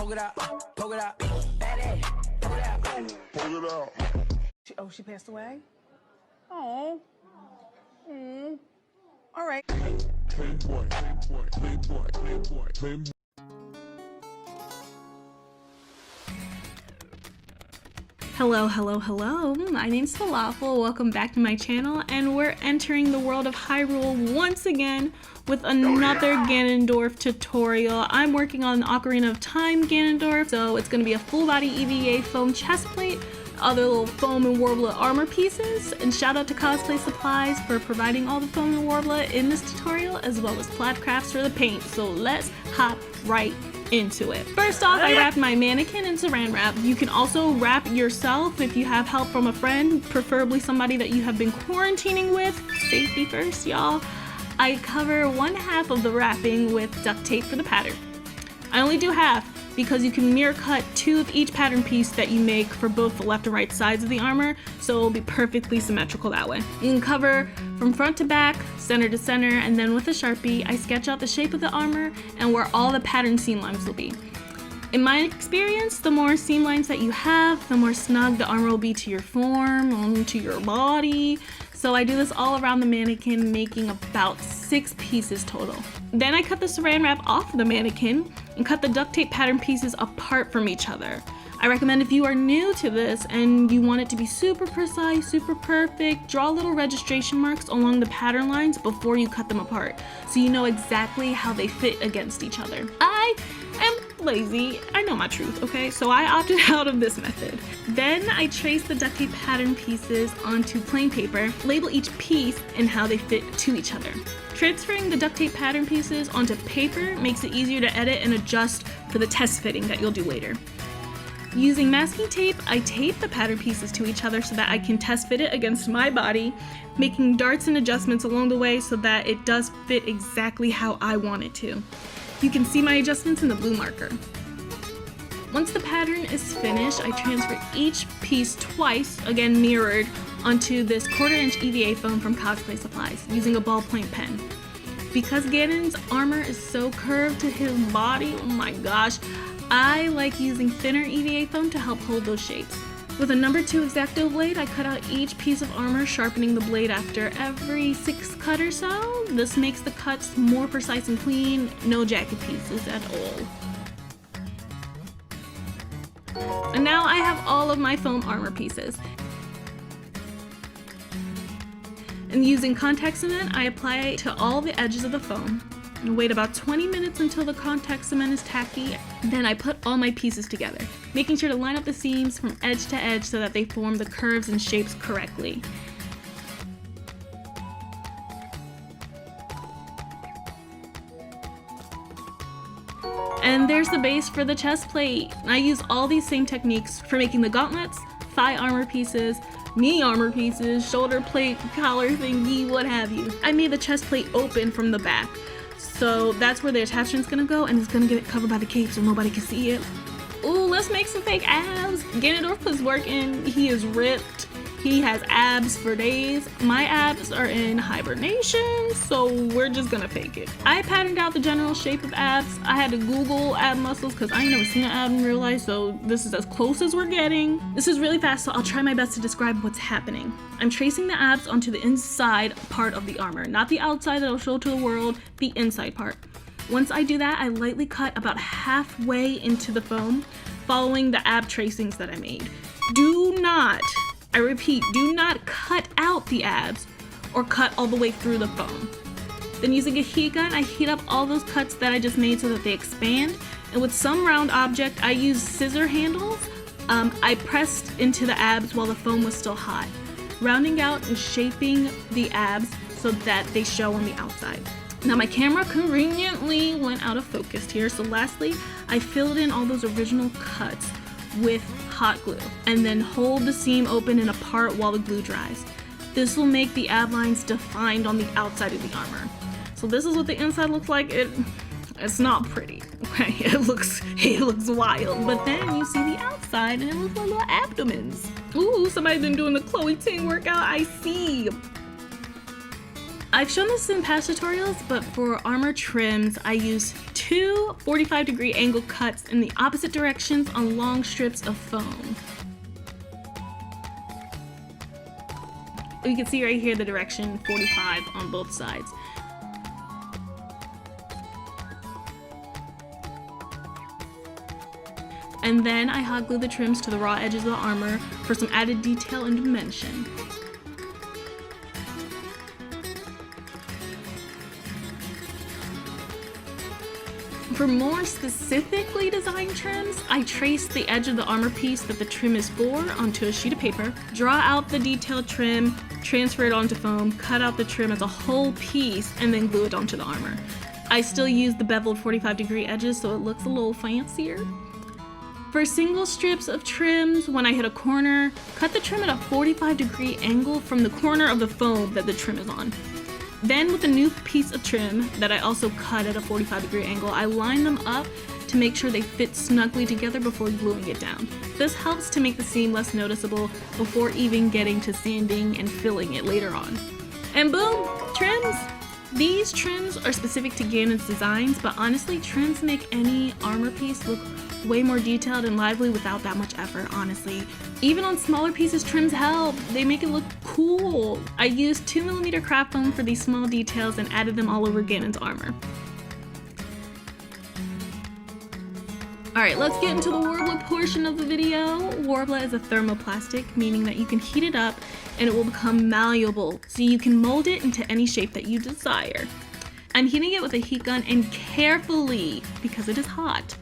poke it out, poke it out, daddy, poke it out, poke it out. Oh, she passed away? Oh. All right. Playboy, playboy, playboy, playboy, playboy. Hello, hello, hello. My name's Phalafel. Welcome back to my channel, and we're entering the world of Hyrule once again with another Ganondorf tutorial. I'm working on Ocarina of Time Ganondorf, so it's gonna be a full body EVA foam chest plate, other little foam and Worbla armor pieces, and shout out to Cosplay Supplies for providing all the foam and Worbla in this tutorial, as well as Plaid Crafts for the paint. So let's hop right into it. First off, I wrapped my mannequin in saran wrap. You can also wrap yourself if you have help from a friend, preferably somebody that you have been quarantining with. Safety first, y'all. I cover one half of the wrapping with duct tape for the pattern. I only do half because you can mirror cut two of each pattern piece that you make for both the left and right sides of the armor, so it'll be perfectly symmetrical that way. You can cover from front to back, center to center, and then with a Sharpie, I sketch out the shape of the armor and where all the pattern seam lines will be. In my experience, the more seam lines that you have, the more snug the armor will be to your form, onto your body. So I do this all around the mannequin, making about 6 pieces total. Then I cut the saran wrap off the mannequin and cut the duct tape pattern pieces apart from each other. I recommend if you are new to this and you want it to be super precise, super perfect, draw little registration marks along the pattern lines before you cut them apart, so you know exactly how they fit against each other. I am lazy, I know my truth, okay? So I opted out of this method. Then I trace the duct tape pattern pieces onto plain paper, label each piece and how they fit to each other. Transferring the duct tape pattern pieces onto paper makes it easier to edit and adjust for the test fitting that you'll do later. Using masking tape, I tape the pattern pieces to each other so that I can test fit it against my body, making darts and adjustments along the way so that it does fit exactly how I want it to. You can see my adjustments in the blue marker. Once the pattern is finished, I transfer each piece twice, again mirrored, onto this 1/4 inch EVA foam from Cosplay Supplies using a ballpoint pen. Because Ganon's armor is so curved to his body, oh my gosh, I like using thinner EVA foam to help hold those shapes. With a number 2 X-Acto blade, I cut out each piece of armor, sharpening the blade after every 6 cut or so. This makes the cuts more precise and clean, no jagged pieces at all. And now I have all of my foam armor pieces. And using contact cement, I apply it to all the edges of the foam. And wait about 20 minutes until the contact cement is tacky. Then I put all my pieces together, making sure to line up the seams from edge to edge so that they form the curves and shapes correctly. And there's the base for the chest plate. I use all these same techniques for making the gauntlets, thigh armor pieces, knee armor pieces, shoulder plate, collar thingy, what have you. I made the chest plate open from the back, so that's where the attachment's gonna go, and it's gonna get covered by the cape so nobody can see it. Ooh, let's make some fake abs. Ganondorf puts work in, he is ripped. He has abs for days. My abs are in hibernation, so we're just gonna fake it. I patterned out the general shape of abs. I had to Google ab muscles because I ain't never seen an ab in real life, so this is as close as we're getting. This is really fast, so I'll try my best to describe what's happening. I'm tracing the abs onto the inside part of the armor, not the outside that I'll show to the world, the inside part. Once I do that, I lightly cut about halfway into the foam, following the ab tracings that I made. Do not, I repeat, do not cut out the abs or cut all the way through the foam. Then using a heat gun, I heat up all those cuts that I just made so that they expand. And with some round object, I use scissor handles. I pressed into the abs while the foam was still hot, rounding out and shaping the abs so that they show on the outside. Now my camera conveniently went out of focus here, so lastly, I filled in all those original cuts with hot glue and then hold the seam open and apart while the glue dries. This will make the ab lines defined on the outside of the armor. So this is what the inside looks like. It's not pretty, okay? It looks wild, but then you see the outside and it looks like little abdomens. Ooh, somebody's been doing the Chloe Ting workout, I see. I've shown this in past tutorials, but for armor trims, I use two 45-degree angle cuts in the opposite directions on long strips of foam. You can see right here the direction 45 on both sides. And then I hot glue the trims to the raw edges of the armor for some added detail and dimension. For more specifically designed trims, I trace the edge of the armor piece that the trim is for onto a sheet of paper, draw out the detailed trim, transfer it onto foam, cut out the trim as a whole piece, and then glue it onto the armor. I still use the beveled 45-degree edges so it looks a little fancier. For single strips of trims, when I hit a corner, cut the trim at a 45-degree angle from the corner of the foam that the trim is on. Then with a new piece of trim that I also cut at a 45-degree angle, I line them up to make sure they fit snugly together before gluing it down. This helps to make the seam less noticeable before even getting to sanding and filling it later on. And boom, trims! These trims are specific to Ganon's designs, but honestly, trims make any armor piece look way more detailed and lively without that much effort, honestly. Even on smaller pieces, trims help. They make it look cool. I used 2mm craft foam for these small details and added them all over Ganon's armor. Alright, let's get into the Worbla portion of the video. Worbla is a thermoplastic, meaning that you can heat it up and it will become malleable, so you can mold it into any shape that you desire. I'm heating it with a heat gun and carefully, because it is hot,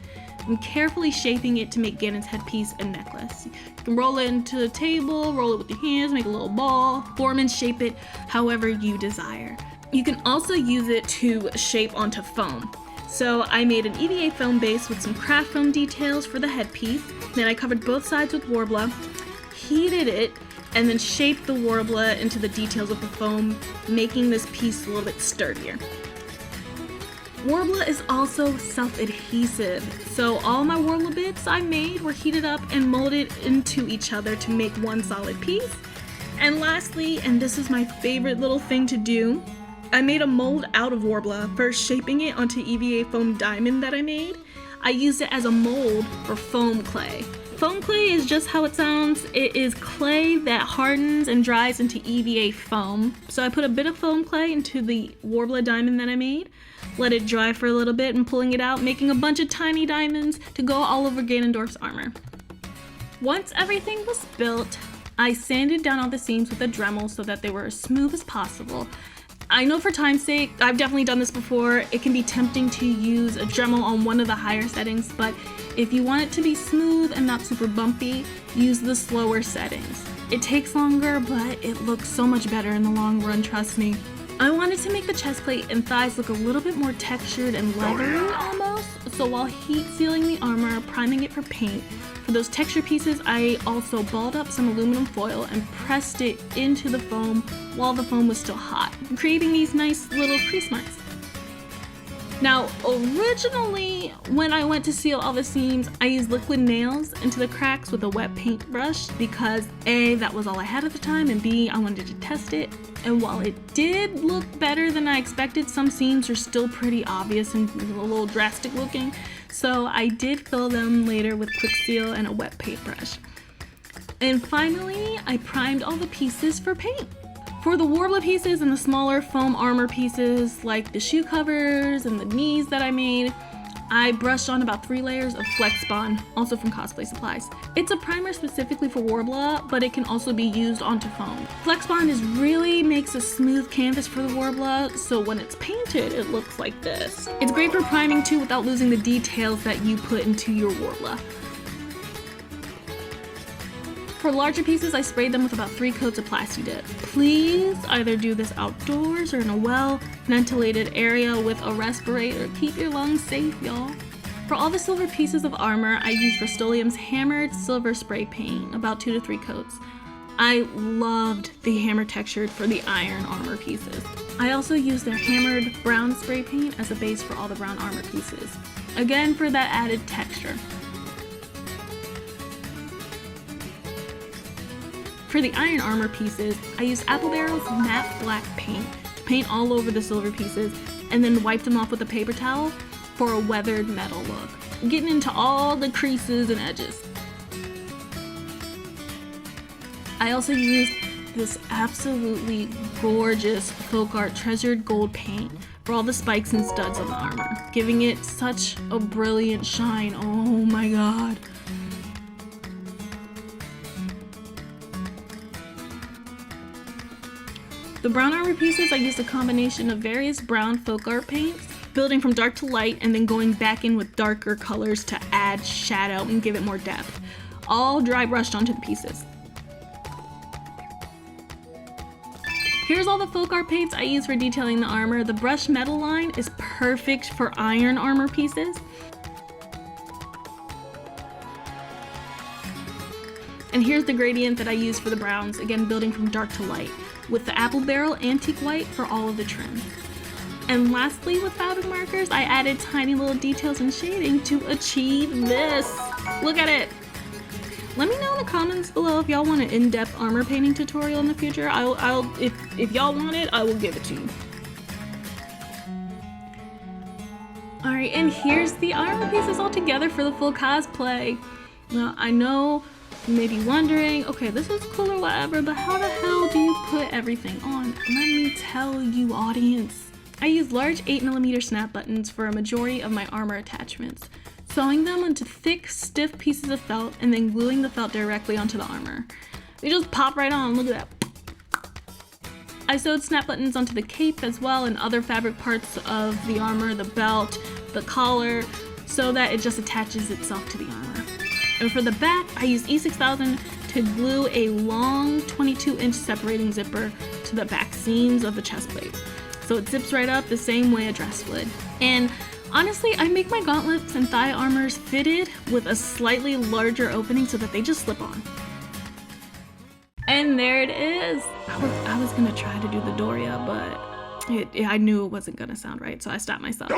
I'm carefully shaping it to make Ganon's headpiece and necklace. You can roll it into a table, roll it with your hands, make a little ball, form and shape it however you desire. You can also use it to shape onto foam. So I made an EVA foam base with some craft foam details for the headpiece. Then I covered both sides with Worbla, heated it, and then shaped the Worbla into the details of the foam, making this piece a little bit sturdier. Worbla is also self-adhesive, so all my Worbla bits I made were heated up and molded into each other to make one solid piece. And lastly, and this is my favorite little thing to do, I made a mold out of Worbla, first shaping it onto EVA foam diamond that I made. I used it as a mold for foam clay. Foam clay is just how it sounds. It is clay that hardens and dries into EVA foam. So I put a bit of foam clay into the Worbla diamond that I made, let it dry for a little bit, and pulling it out, making a bunch of tiny diamonds to go all over Ganondorf's armor. Once everything was built, I sanded down all the seams with a Dremel so that they were as smooth as possible. I know for time's sake, I've definitely done this before, it can be tempting to use a Dremel on one of the higher settings, but if you want it to be smooth and not super bumpy, use the slower settings. It takes longer, but it looks so much better in the long run, trust me. I wanted to make the chest plate and thighs look a little bit more textured and leathery almost, so while heat sealing the armor, priming it for paint, for those texture pieces I also balled up some aluminum foil and pressed it into the foam while the foam was still hot, creating these nice little crease marks. Now, originally, when I went to seal all the seams, I used liquid nails into the cracks with a wet paintbrush because A, that was all I had at the time, and B, I wanted to test it. And while it did look better than I expected, some seams are still pretty obvious and a little drastic looking, so I did fill them later with quick seal and a wet paintbrush. And finally, I primed all the pieces for paint. For the Worbla pieces and the smaller foam armor pieces, like the shoe covers and the knees that I made, I brushed on about 3 layers of Flexbond, also from Cosplay Supplies. It's a primer specifically for Worbla, but it can also be used onto foam. Flexbond really makes a smooth canvas for the Worbla, so when it's painted, it looks like this. It's great for priming too without losing the details that you put into your Worbla. For larger pieces, I sprayed them with about 3 coats of Plasti Dip. Please either do this outdoors or in a well-ventilated area with a respirator. Keep your lungs safe, y'all. For all the silver pieces of armor, I used Rust-Oleum's hammered silver spray paint, about 2 to 3 coats. I loved the hammer textured for the iron armor pieces. I also used their hammered brown spray paint as a base for all the brown armor pieces, again for that added texture. For the iron armor pieces, I used Apple Barrel's matte black paint to paint all over the silver pieces, and then wipe them off with a paper towel for a weathered metal look, getting into all the creases and edges. I also used this absolutely gorgeous folk art treasured gold paint for all the spikes and studs on the armor, giving it such a brilliant shine. Oh my god. The brown armor pieces, I used a combination of various brown folk art paints, building from dark to light and then going back in with darker colors to add shadow and give it more depth, all dry brushed onto the pieces. Here's all the folk art paints I use for detailing the armor. The brushed metal line is perfect for iron armor pieces. And here's the gradient that I use for the browns, again building from dark to light, with the apple barrel antique white for all of the trim. And lastly, with fabric markers, I added tiny little details and shading to achieve this. Look at it. Let me know in the comments below if y'all want an in-depth armor painting tutorial in the future. If y'all want it, I will give it to you. Alright, and here's the armor pieces all together for the full cosplay. Now, I know you may be wondering, okay, this is cool or whatever, but how the hell do you put everything on? Let me tell you, audience. I use large 8mm snap buttons for a majority of my armor attachments, sewing them onto thick, stiff pieces of felt and then gluing the felt directly onto the armor. They just pop right on, look at that. I sewed snap buttons onto the cape as well and other fabric parts of the armor, the belt, the collar, so that it just attaches itself to the armor. And for the back, I used E6000 to glue a long 22-inch separating zipper to the back seams of the chest plate, so it zips right up the same way a dress would. And honestly, I make my gauntlets and thigh armors fitted with a slightly larger opening so that they just slip on. And there it is. I was gonna try to do the Doria, but I knew it wasn't gonna sound right, so I stopped myself.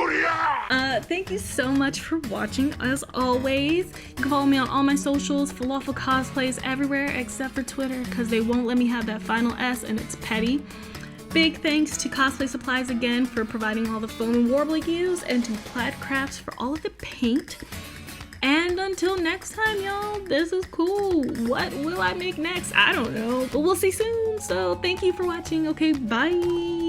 Thank you so much for watching. As always, you can follow me on all my socials, Phalafel Cosplays, everywhere except for Twitter, because they won't let me have that final S and it's petty. Big thanks to Cosplay Supplies again for providing all the foam and Worbla use, and to Plaid Crafts for all of the paint. And until next time, y'all, this is cool. What will I make next? I don't know, but we'll see soon. So thank you for watching. Okay, bye.